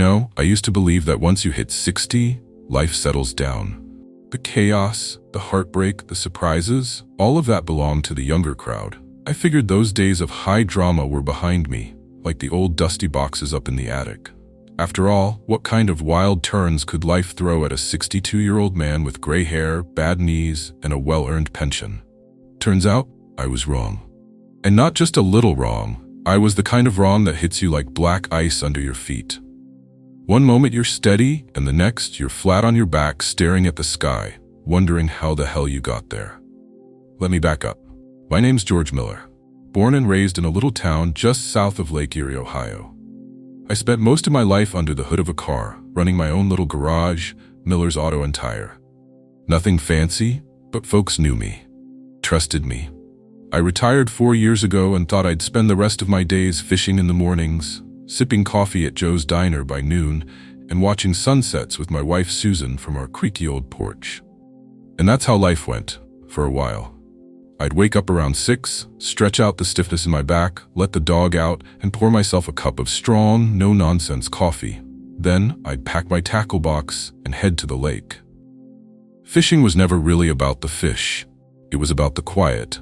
I used to believe that once you hit 60, life settles down. The chaos, the heartbreak, the surprises, all of that belonged to the younger crowd. I figured those days of high drama were behind me, like the old dusty boxes up in the attic. After all, what kind of wild turns could life throw at a 62-year-old man with gray hair, bad knees, and a well-earned pension? Turns out, I was wrong. And not just a little wrong. I was the kind of wrong that hits you like black ice under your feet. One moment you're steady, and the next you're flat on your back staring at the sky, wondering how the hell you got there. Let me back up. My name's George Miller, born and raised in a little town just south of Lake Erie, Ohio. I spent most of my life under the hood of a car, running my own little garage, Miller's Auto and Tire. Nothing fancy, but folks knew me, trusted me. I retired 4 years ago and thought I'd spend the rest of my days fishing in the mornings, sipping coffee at Joe's Diner by noon, and watching sunsets with my wife Susan from our creaky old porch. And that's how life went, for a while. I'd wake up around 6, stretch out the stiffness in my back, let the dog out, and pour myself a cup of strong, no-nonsense coffee. Then I'd pack my tackle box and head to the lake. Fishing was never really about the fish. It was about the quiet.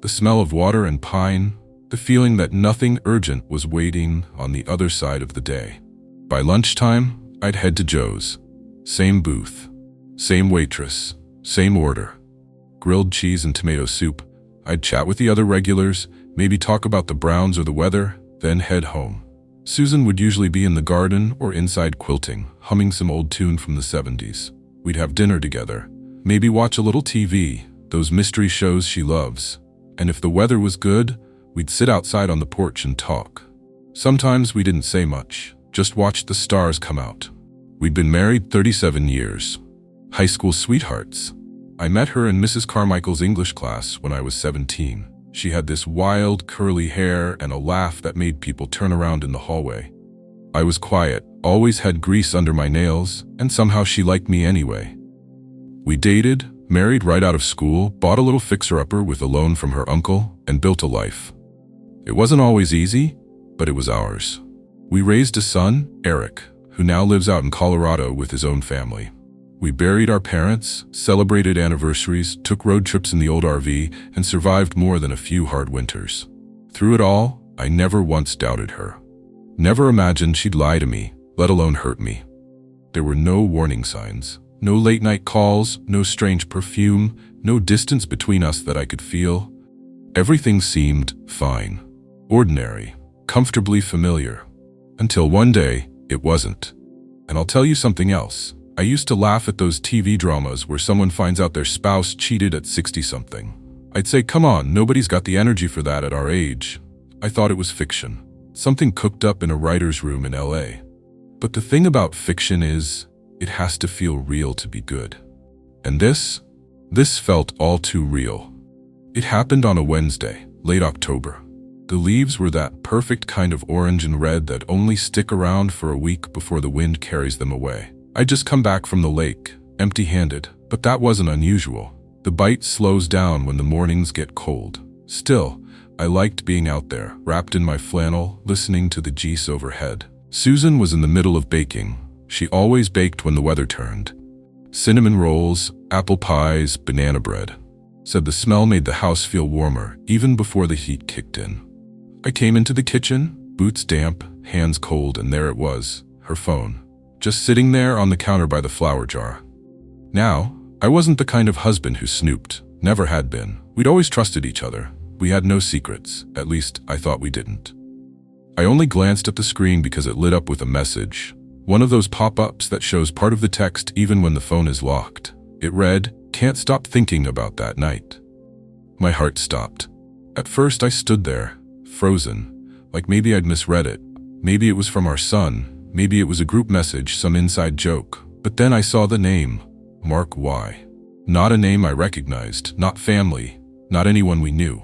The smell of water and pine, the feeling that nothing urgent was waiting on the other side of the day. By lunchtime, I'd head to Joe's. Same booth, same waitress, same order. Grilled cheese and tomato soup. I'd chat with the other regulars, maybe talk about the Browns or the weather, then head home. Susan would usually be in the garden or inside quilting, humming some old tune from the 70s. We'd have dinner together, maybe watch a little TV, those mystery shows she loves. And if the weather was good, we'd sit outside on the porch and talk. Sometimes we didn't say much, just watched the stars come out. We'd been married 37 years. High school sweethearts. I met her in Mrs. Carmichael's English class when I was 17. She had this wild, curly hair and a laugh that made people turn around in the hallway. I was quiet, always had grease under my nails, and somehow she liked me anyway. We dated, married right out of school, bought a little fixer-upper with a loan from her uncle, and built a life. It wasn't always easy, but it was ours. We raised a son, Eric, who now lives out in Colorado with his own family. We buried our parents, celebrated anniversaries, took road trips in the old RV, and survived more than a few hard winters. Through it all, I never once doubted her. Never imagined she'd lie to me, let alone hurt me. There were no warning signs. No late-night calls, no strange perfume, no distance between us that I could feel. Everything seemed fine, ordinary, comfortably familiar. Until one day, it wasn't. And I'll tell you something else. I used to laugh at those TV dramas where someone finds out their spouse cheated at 60-something. I'd say, come on, nobody's got the energy for that at our age. I thought it was fiction, something cooked up in a writer's room in LA. But the thing about fiction is, it has to feel real to be good. And this felt all too real. It happened on a Wednesday, late October. The leaves were that perfect kind of orange and red that only stick around for a week before the wind carries them away. I'd just come back from the lake, empty-handed, but that wasn't unusual. The bite slows down when the mornings get cold. Still, I liked being out there, wrapped in my flannel, listening to the geese overhead. Susan was in the middle of baking. She always baked when the weather turned. Cinnamon rolls, apple pies, banana bread. Said the smell made the house feel warmer, even before the heat kicked in. I came into the kitchen, boots damp, hands cold, and there it was, her phone. Just sitting there on the counter by the flour jar. Now, I wasn't the kind of husband who snooped, never had been. We'd always trusted each other. We had no secrets, at least I thought we didn't. I only glanced at the screen because it lit up with a message. One of those pop-ups that shows part of the text even when the phone is locked. It read, "Can't stop thinking about that night." My heart stopped. At first I stood there, frozen, like maybe I'd misread it. Maybe it was from our son. Maybe it was a group message, some inside joke. But then I saw the name, Mark Y. Not a name I recognized, not family, not anyone we knew.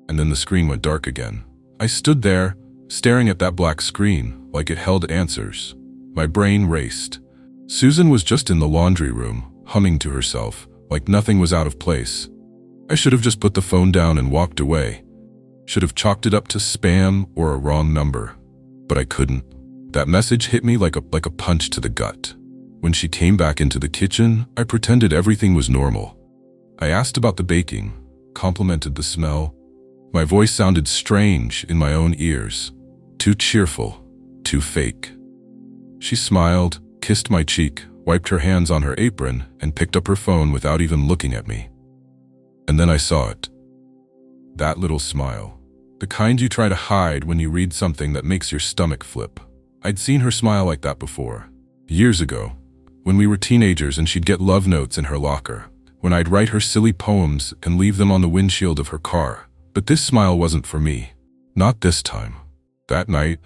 And then the screen went dark again. I stood there, staring at that black screen, like it held answers. My brain raced. Susan was just in the laundry room, humming to herself, like nothing was out of place. I should have just put the phone down and walked away. Should have chalked it up to spam or a wrong number. But I couldn't. That message hit me like a punch to the gut. When she came back into the kitchen, I pretended everything was normal. I asked about the baking, complimented the smell. My voice sounded strange in my own ears, too cheerful, too fake. She smiled, kissed my cheek, wiped her hands on her apron, and picked up her phone without even looking at me. And then I saw it. That little smile. The kind you try to hide when you read something that makes your stomach flip. I'd seen her smile like that before. Years ago, when we were teenagers and she'd get love notes in her locker. When I'd write her silly poems and leave them on the windshield of her car. But this smile wasn't for me. Not this time. That night,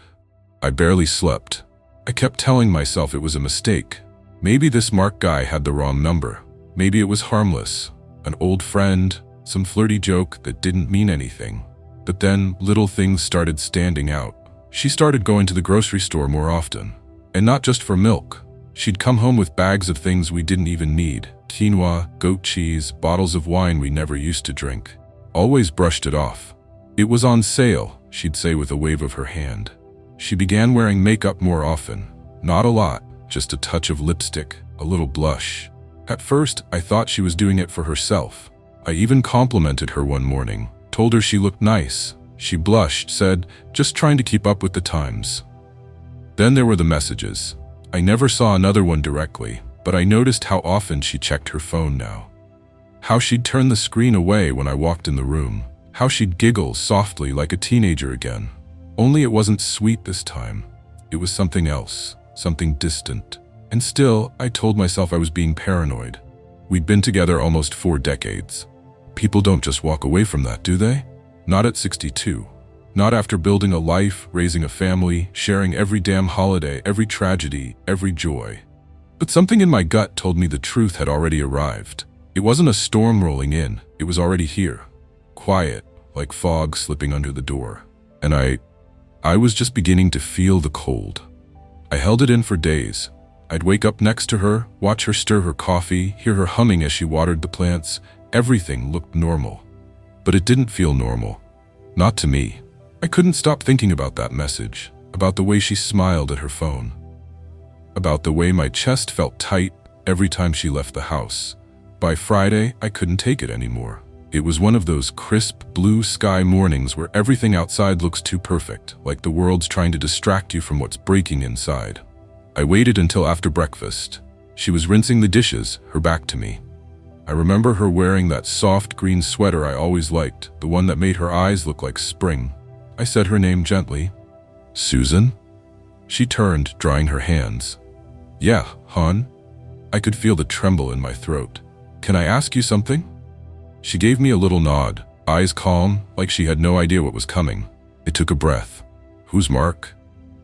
I barely slept. I kept telling myself it was a mistake. Maybe this Mark guy had the wrong number. Maybe it was harmless. An old friend, some flirty joke that didn't mean anything. But then, little things started standing out. She started going to the grocery store more often. And not just for milk. She'd come home with bags of things we didn't even need. Quinoa, goat cheese, bottles of wine we never used to drink. Always brushed it off. It was on sale, she'd say with a wave of her hand. She began wearing makeup more often. Not a lot, just a touch of lipstick, a little blush. At first, I thought she was doing it for herself. I even complimented her one morning, told her she looked nice. She blushed, said, just trying to keep up with the times. Then there were the messages. I never saw another one directly, but I noticed how often she checked her phone now. How she'd turn the screen away when I walked in the room. How she'd giggle softly like a teenager again. Only it wasn't sweet this time. It was something else, something distant. And still, I told myself I was being paranoid. We'd been together almost 4 decades. People don't just walk away from that, do they? Not at 62. Not after building a life, raising a family, sharing every damn holiday, every tragedy, every joy. But something in my gut told me the truth had already arrived. It wasn't a storm rolling in, it was already here. Quiet, like fog slipping under the door. And I was just beginning to feel the cold. I held it in for days. I'd wake up next to her, watch her stir her coffee, hear her humming as she watered the plants. Everything looked normal. But it didn't feel normal. Not to me. I couldn't stop thinking about that message, about the way she smiled at her phone, about the way my chest felt tight every time she left the house. By Friday, I couldn't take it anymore. It was one of those crisp, blue sky mornings where everything outside looks too perfect, like the world's trying to distract you from what's breaking inside. I waited until after breakfast. She was rinsing the dishes, her back to me. I remember her wearing that soft green sweater I always liked, the one that made her eyes look like spring. I said her name gently. Susan? She turned, drying her hands. Yeah, hon? I could feel the tremble in my throat. Can I ask you something? She gave me a little nod, eyes calm, like she had no idea what was coming. I took a breath. Who's Mark?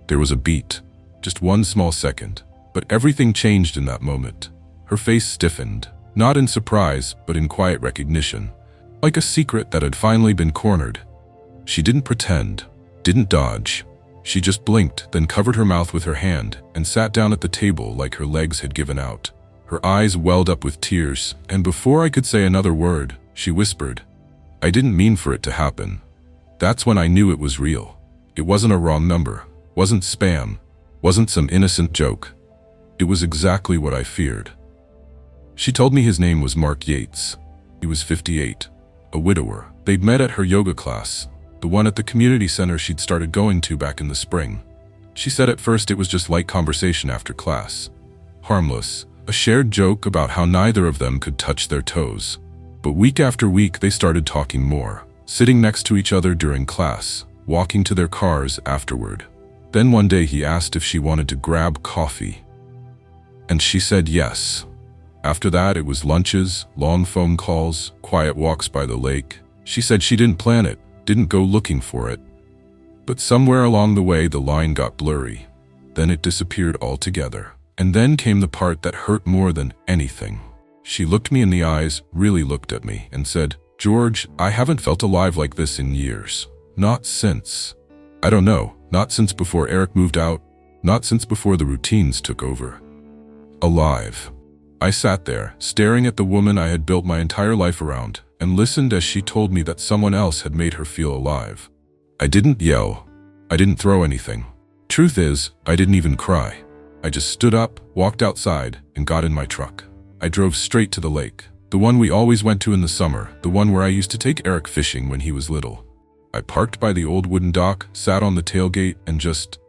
There was a beat, just one small second, but everything changed in that moment. Her face stiffened, not in surprise, but in quiet recognition, like a secret that had finally been cornered. She didn't pretend, didn't dodge. She just blinked, then covered her mouth with her hand and sat down at the table like her legs had given out. Her eyes welled up with tears, and before I could say another word, she whispered, I didn't mean for it to happen. That's when I knew it was real. It wasn't a wrong number, wasn't spam, wasn't some innocent joke. It was exactly what I feared. She told me his name was Mark Yates. He was 58, a widower. They'd met at her yoga class, the one at the community center she'd started going to back in the spring. She said at first it was just light conversation after class. Harmless, a shared joke about how neither of them could touch their toes. But week after week they started talking more, sitting next to each other during class, walking to their cars afterward. Then one day he asked if she wanted to grab coffee. And she said yes. After that it was lunches, long phone calls, quiet walks by the lake. She said she didn't plan it, didn't go looking for it. But somewhere along the way the line got blurry. Then it disappeared altogether. And then came the part that hurt more than anything. She looked me in the eyes, really looked at me, and said, George, I haven't felt alive like this in years. Not since. I don't know, not since before Eric moved out, not since before the routines took over. Alive. I sat there, staring at the woman I had built my entire life around, and listened as she told me that someone else had made her feel alive. I didn't yell. I didn't throw anything. Truth is, I didn't even cry. I just stood up, walked outside, and got in my truck. I drove straight to the lake, the one we always went to in the summer, the one where I used to take Eric fishing when he was little. I parked by the old wooden dock, sat on the tailgate, and just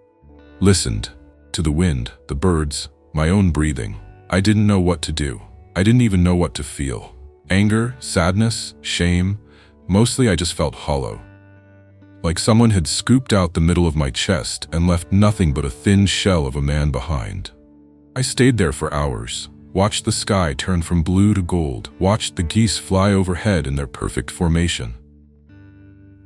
listened to the wind, the birds, my own breathing. I didn't know what to do. I didn't even know what to feel. Anger, sadness, shame. Mostly I just felt hollow. Like someone had scooped out the middle of my chest and left nothing but a thin shell of a man behind. I stayed there for hours, watched the sky turn from blue to gold, watched the geese fly overhead in their perfect formation.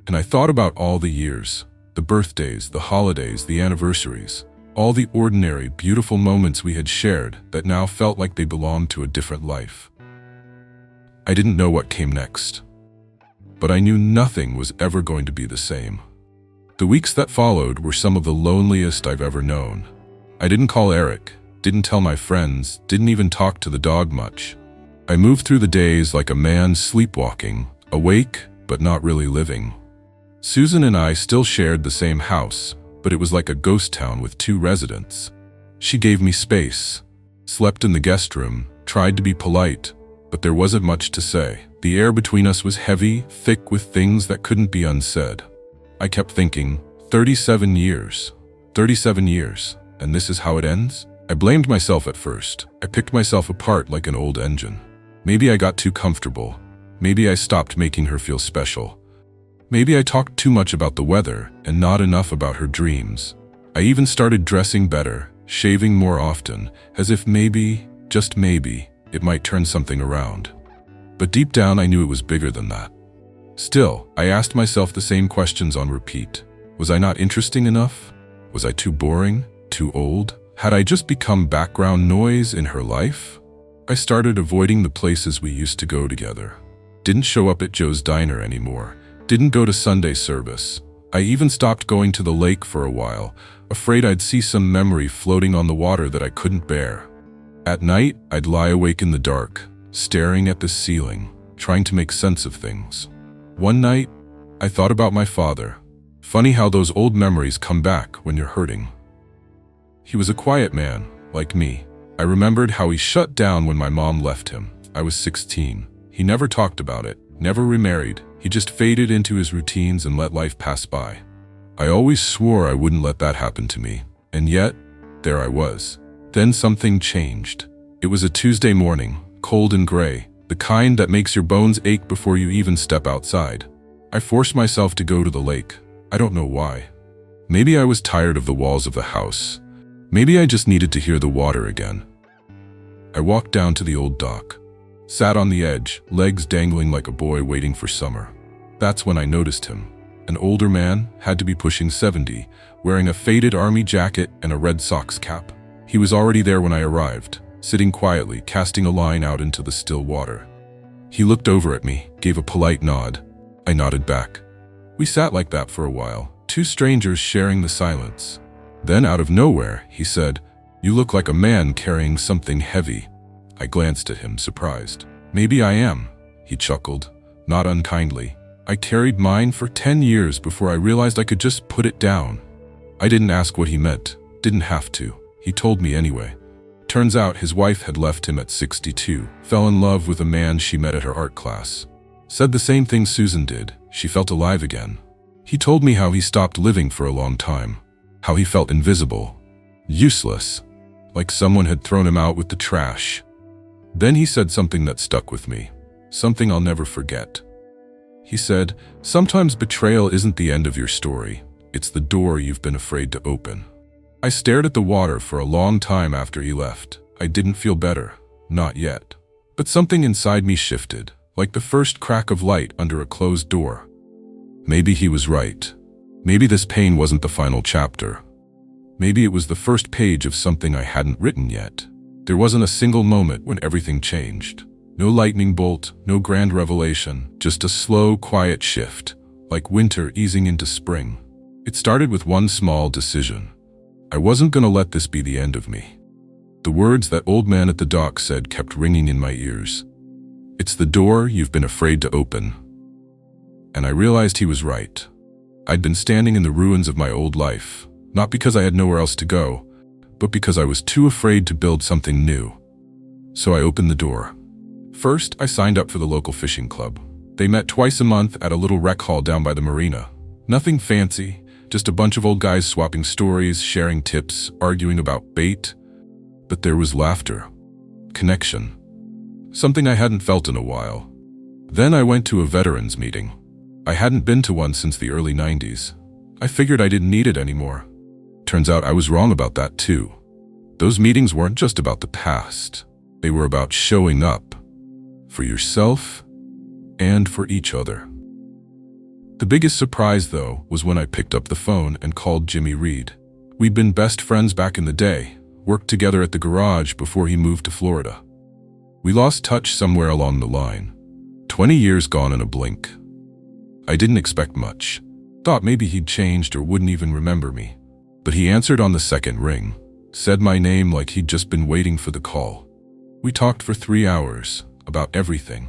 And I thought about all the years, the birthdays, the holidays, the anniversaries, all the ordinary, beautiful moments we had shared that now felt like they belonged to a different life. I didn't know what came next, but I knew nothing was ever going to be the same. The weeks that followed were some of the loneliest I've ever known. I didn't call Eric, didn't tell my friends, didn't even talk to the dog much. I moved through the days like a man sleepwalking, awake but not really living. Susan and I still shared the same house, but it was like a ghost town with 2 residents. She gave me space, slept in the guest room, tried to be polite, but there wasn't much to say. The air between us was heavy, thick with things that couldn't be unsaid. I kept thinking, 37 years, and this is how it ends? I blamed myself at first. I picked myself apart like an old engine. Maybe I got too comfortable. Maybe I stopped making her feel special. Maybe I talked too much about the weather and not enough about her dreams. I even started dressing better, shaving more often, as if maybe, just maybe, it might turn something around. But deep down I knew it was bigger than that. Still, I asked myself the same questions on repeat. Was I not interesting enough? Was I too boring? Too old? Had I just become background noise in her life? I started avoiding the places we used to go together. Didn't show up at Joe's Diner anymore. Didn't go to Sunday service. I even stopped going to the lake for a while, afraid I'd see some memory floating on the water that I couldn't bear. At night, I'd lie awake in the dark, staring at the ceiling, trying to make sense of things. One night, I thought about my father. Funny how those old memories come back when you're hurting. He was a quiet man, like me. I remembered how he shut down when my mom left him. I was 16. He never talked about it, never remarried. He just faded into his routines and let life pass by. I always swore I wouldn't let that happen to me, and yet, there I was. Then something changed. It was a Tuesday morning, cold and gray, the kind that makes your bones ache before you even step outside. I forced myself to go to the lake. I don't know why. Maybe I was tired of the walls of the house. Maybe I just needed to hear the water again. I walked down to the old dock, sat on the edge, legs dangling like a boy waiting for summer. That's when I noticed him. An older man, had to be pushing 70, wearing a faded army jacket and a Red Sox cap. He was already there when I arrived, sitting quietly, casting a line out into the still water. He looked over at me, gave a polite nod. I nodded back. We sat like that for a while, 2 strangers sharing the silence. Then out of nowhere, he said, "You look like a man carrying something heavy." I glanced at him, surprised. "Maybe I am," he chuckled, not unkindly. I carried mine for 10 years before I realized I could just put it down. I didn't ask what he meant, didn't have to. He told me anyway. Turns out his wife had left him at 62, fell in love with a man she met at her art class. Said the same thing Susan did, she felt alive again. He told me how he stopped living for a long time, how he felt invisible, useless, like someone had thrown him out with the trash. Then he said something that stuck with me, something I'll never forget. He said, "Sometimes betrayal isn't the end of your story. It's the door you've been afraid to open." I stared at the water for a long time after he left. I didn't feel better. Not yet. But something inside me shifted, like the first crack of light under a closed door. Maybe he was right. Maybe this pain wasn't the final chapter. Maybe it was the first page of something I hadn't written yet. There wasn't a single moment when everything changed. No lightning bolt, no grand revelation, just a slow, quiet shift, like winter easing into spring. It started with one small decision. I wasn't going to let this be the end of me. The words that old man at the dock said kept ringing in my ears. "It's the door you've been afraid to open." And I realized he was right. I'd been standing in the ruins of my old life, not because I had nowhere else to go, but because I was too afraid to build something new. So I opened the door. First, I signed up for the local fishing club. They met twice a month at a little rec hall down by the marina. Nothing fancy, just a bunch of old guys swapping stories, sharing tips, arguing about bait. But there was laughter, connection, something I hadn't felt in a while. Then I went to a veterans meeting. I hadn't been to one since the early 90s. I figured I didn't need it anymore. Turns out I was wrong about that too. Those meetings weren't just about the past. They were about showing up for yourself and for each other. The biggest surprise, though, was when I picked up the phone and called Jimmy Reed. We'd been best friends back in the day, worked together at the garage before he moved to Florida. We lost touch somewhere along the line. 20 years gone in a blink. I didn't expect much. Thought maybe he'd changed or wouldn't even remember me. But he answered on the second ring, said my name like he'd just been waiting for the call. We talked for 3 hours, about everything,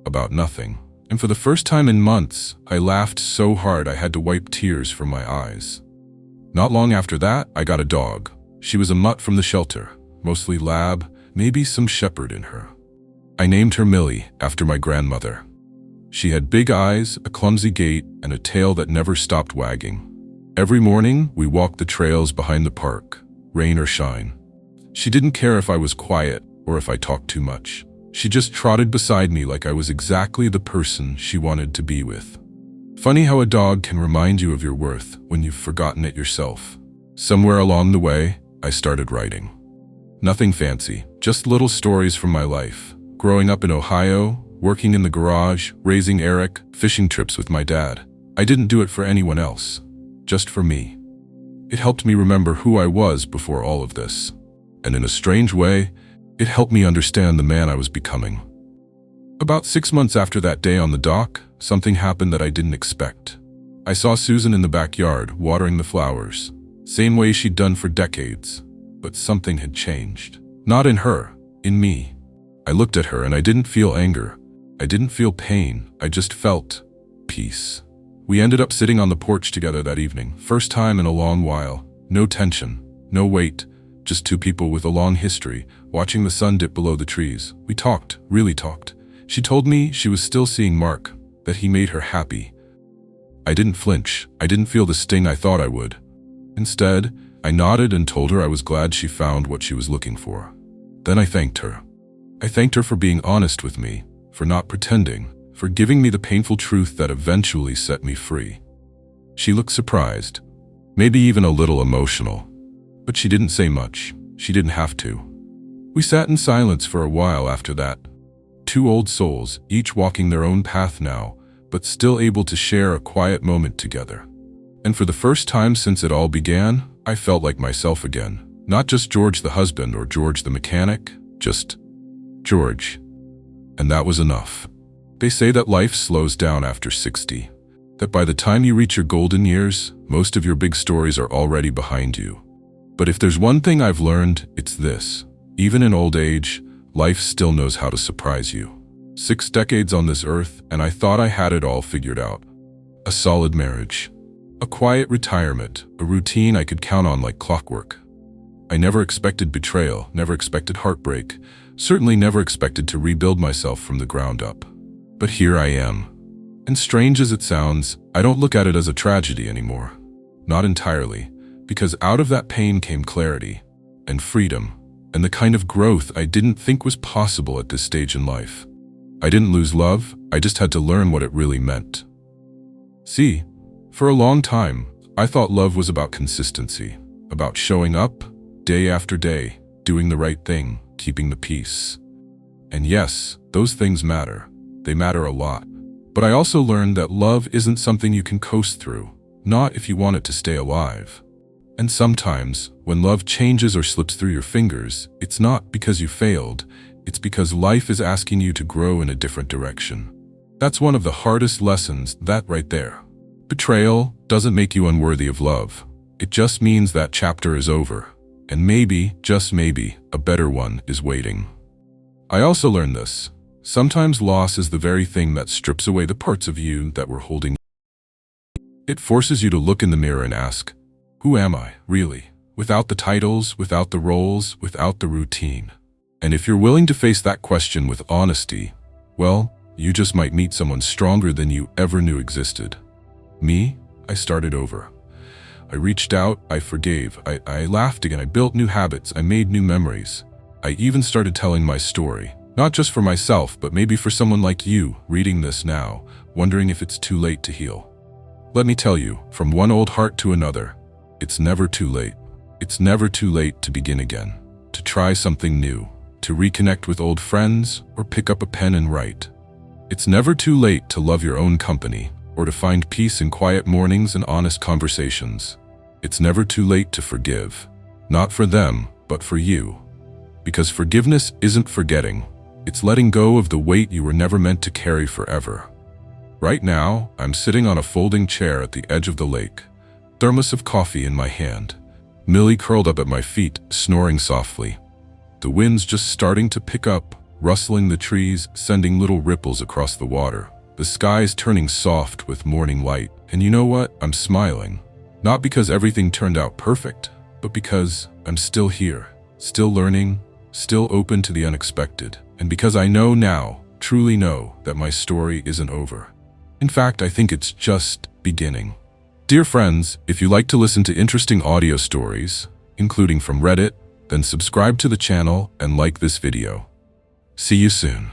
about nothing. And for the first time in months, I laughed so hard I had to wipe tears from my eyes. Not long after that, I got a dog. She was a mutt from the shelter, mostly lab, maybe some shepherd in her. I named her Millie after my grandmother. She had big eyes, a clumsy gait, and a tail that never stopped wagging. Every morning, we walked the trails behind the park, rain or shine. She didn't care if I was quiet or if I talked too much. She just trotted beside me like I was exactly the person she wanted to be with. Funny how a dog can remind you of your worth when you've forgotten it yourself. Somewhere along the way, I started writing. Nothing fancy, just little stories from my life. Growing up in Ohio, working in the garage, raising Eric, fishing trips with my dad. I didn't do it for anyone else, just for me. It helped me remember who I was before all of this. And in a strange way, it helped me understand the man I was becoming. About 6 months after that day on the dock, something happened that I didn't expect. I saw Susan in the backyard, watering the flowers. Same way she'd done for decades. But something had changed. Not in her, in me. I looked at her and I didn't feel anger. I didn't feel pain. I just felt peace. We ended up sitting on the porch together that evening. First time in a long while. No tension, no weight. Just two people with a long history, watching the sun dip below the trees. We talked, really talked. She told me she was still seeing Mark, that he made her happy. I didn't flinch. I didn't feel the sting I thought I would. Instead, I nodded and told her I was glad she found what she was looking for. Then I thanked her. I thanked her for being honest with me, for not pretending, for giving me the painful truth that eventually set me free. She looked surprised, maybe even a little emotional. But she didn't say much. She didn't have to. We sat in silence for a while after that. Two old souls, each walking their own path now, but still able to share a quiet moment together. And for the first time since it all began, I felt like myself again. Not just George the husband or George the mechanic, just George. And that was enough. They say that life slows down after 60. That by the time you reach your golden years, most of your big stories are already behind you. But if there's one thing I've learned, it's this. Even in old age, life still knows how to surprise you. 6 decades on this earth, and I thought I had it all figured out. A solid marriage. A quiet retirement, a routine I could count on like clockwork. I never expected betrayal, never expected heartbreak, certainly never expected to rebuild myself from the ground up. But here I am. And strange as it sounds, I don't look at it as a tragedy anymore. Not entirely. Because out of that pain came clarity, and freedom, and the kind of growth I didn't think was possible at this stage in life. I didn't lose love, I just had to learn what it really meant. See, for a long time, I thought love was about consistency, about showing up, day after day, doing the right thing, keeping the peace. And yes, those things matter. They matter a lot. But I also learned that love isn't something you can coast through, not if you want it to stay alive. And sometimes, when love changes or slips through your fingers, it's not because you failed, it's because life is asking you to grow in a different direction. That's one of the hardest lessons, that right there. Betrayal doesn't make you unworthy of love. It just means that chapter is over, and maybe, just maybe, a better one is waiting. I also learned this. Sometimes loss is the very thing that strips away the parts of you that were holding. It forces you to look in the mirror and ask, Who am I, really? Without the titles, without the roles, without the routine. And if you're willing to face that question with honesty, well, you just might meet someone stronger than you ever knew existed. Me? I started over. I reached out, I forgave, I laughed again, I built new habits, I made new memories. I even started telling my story, not just for myself, but maybe for someone like you reading this now, wondering if it's too late to heal. Let me tell you, from one old heart to another, it's never too late. It's never too late to begin again, to try something new, to reconnect with old friends, or pick up a pen and write. It's never too late to love your own company, or to find peace in quiet mornings and honest conversations. It's never too late to forgive, not for them, but for you. Because forgiveness isn't forgetting, it's letting go of the weight you were never meant to carry forever. Right now, I'm sitting on a folding chair at the edge of the lake, thermos of coffee in my hand. Millie curled up at my feet, snoring softly. The wind's just starting to pick up, rustling the trees, sending little ripples across the water. The sky's turning soft with morning light, and you know what? I'm smiling. Not because everything turned out perfect, but because I'm still here, still learning, still open to the unexpected, and because I know now, truly know, that my story isn't over. In fact, I think it's just beginning. Dear friends, if you like to listen to interesting audio stories, including from Reddit, then subscribe to the channel and like this video. See you soon.